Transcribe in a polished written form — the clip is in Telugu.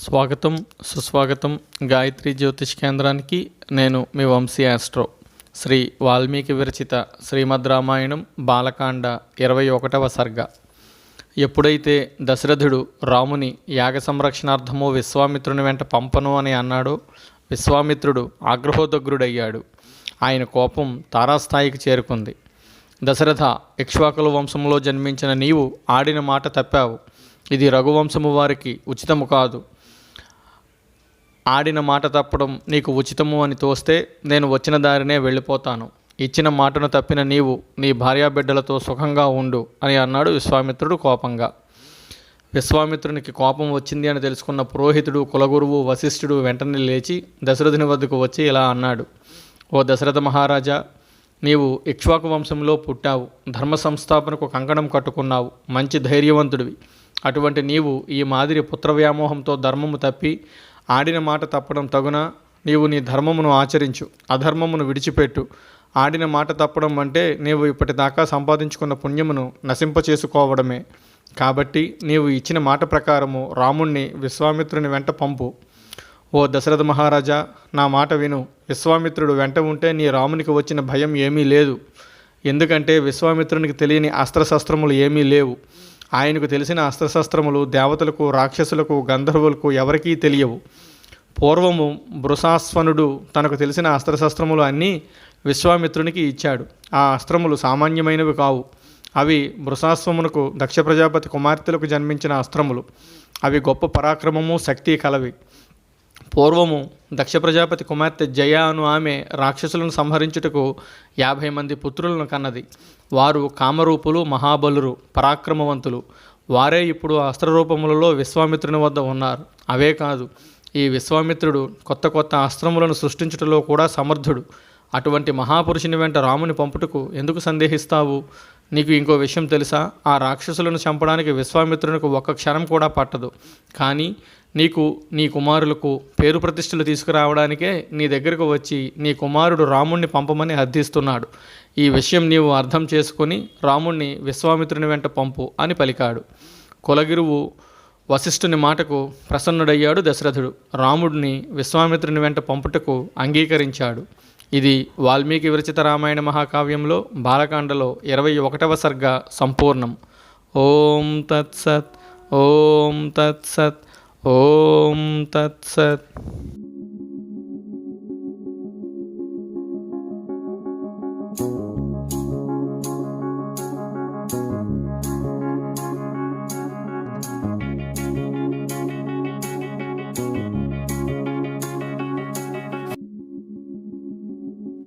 స్వాగతం సుస్వాగతం గాయత్రి జ్యోతిష్ కేంద్రానికి. నేను మీ వంశీ ఆస్ట్రో. శ్రీ వాల్మీకి విరచిత శ్రీమద్ రామాయణం బాలకాండ 21వ సర్గ. ఎప్పుడైతే దశరథుడు రాముని యాగ సంరక్షణార్థమో విశ్వామిత్రుని వెంట పంపను అని అన్నాడో, విశ్వామిత్రుడు ఆగ్రహోదగ్రుడయ్యాడు. ఆయన కోపం తారాస్థాయికి చేరుకుంది. దశరథ, ఇక్ష్వాకుల వంశంలో జన్మించిన నీవు ఆడిన మాట తప్పావు. ఇది రఘువంశము వారికి ఉచితము కాదు. ఆడిన మాట తప్పడం నీకు ఉచితము అని తోస్తే నేను వచ్చిన దారినే వెళ్ళిపోతాను. ఇచ్చిన మాటను తప్పిన నీవు నీ భార్యాబిడ్డలతో సుఖంగా ఉండు అని అన్నాడు విశ్వామిత్రుడు కోపంగా. విశ్వామిత్రునికి కోపం వచ్చింది అని తెలుసుకున్న పురోహితుడు, కులగురువు వశిష్ఠుడు వెంటనే లేచి దశరథుని వద్దకు వచ్చి ఇలా అన్నాడు: ఓ దశరథ మహారాజా, నీవు ఇక్ష్వాకు వంశంలో పుట్టావు, ధర్మ సంస్థాపనకు కంకణం కట్టుకున్నావు, మంచి ధైర్యవంతుడివి. అటువంటి నీవు ఈ మాదిరి పుత్ర వ్యామోహంతో ధర్మము తప్పి ఆడిన మాట తప్పడం తగునా? నీవు నీ ధర్మమును ఆచరించు, అధర్మమును విడిచిపెట్టు. ఆడిన మాట తప్పడం అంటే నీవు ఇప్పటిదాకా సంపాదించుకున్న పుణ్యమును నశింపచేసుకోవడమే. కాబట్టి నీవు ఇచ్చిన మాట ప్రకారము రాముణ్ణి విశ్వామిత్రుని వెంట పంపు. ఓ దశరథ మహారాజా, నా మాట విను. విశ్వామిత్రుడు వెంట ఉంటే నీ రామునికి వచ్చిన భయం ఏమీ లేదు. ఎందుకంటే విశ్వామిత్రునికి తెలియని అస్త్రశస్త్రములు ఏమీ లేవు. ఆయనకు తెలిసిన అస్త్రశస్త్రములు దేవతలకు, రాక్షసులకు, గంధర్వులకు ఎవరికీ తెలియవు. పూర్వము బృషాస్వనుడు తనకు తెలిసిన అస్త్రశస్త్రములు అన్నీ విశ్వామిత్రునికి ఇచ్చాడు. ఆ అస్త్రములు సామాన్యమైనవి కావు. అవి బృషాస్వమునకు దక్ష ప్రజాపతి కుమార్తెలకు జన్మించిన అస్త్రములు. అవి గొప్ప పరాక్రమము, శక్తి కలవి. పూర్వము దక్ష ప్రజాపతి కుమార్తె జయ అను ఆమె రాక్షసులను సంహరించుటకు 50 మంది పుత్రులను కన్నది. వారు కామరూపులు, మహాబలురు, పరాక్రమవంతులు. వారే ఇప్పుడు అస్త్రరూపములలో విశ్వామిత్రుని వద్ద ఉన్నారు. అవే కాదు, ఈ విశ్వామిత్రుడు కొత్త కొత్త అస్త్రములను సృష్టించుటలో కూడా సమర్థుడు. అటువంటి మహాపురుషుని వెంట రాముని పంపుటకు ఎందుకు సందేహిస్తావు? నీకు ఇంకో విషయం తెలుసా? ఆ రాక్షసులను చంపడానికి విశ్వామిత్రునికి ఒక్క క్షణం కూడా పట్టదు. కానీ నీకు, నీ కుమారులకు పేరు ప్రతిష్టలు తీసుకురావడానికే నీ దగ్గరకు వచ్చి నీ కుమారుడు రాముణ్ణి పంపమని అర్థిస్తున్నాడు. ఈ విషయం నీవు అర్థం చేసుకొని రాముణ్ణి విశ్వామిత్రుని వెంట పంపు అని పలికాడు. కులగిరువు వశిష్ఠుని మాటకు ప్రసన్నుడయ్యాడు దశరథుడు. రాముడిని విశ్వామిత్రుని వెంట పంపుటకు అంగీకరించాడు. ఇది వాల్మీకి విరచిత రామాయణ మహాకావ్యంలో బాలకాండలో 21వ సర్గ సంపూర్ణం. ఓం తత్సత్, ఓం తత్సత్, ఓం తత్సత్.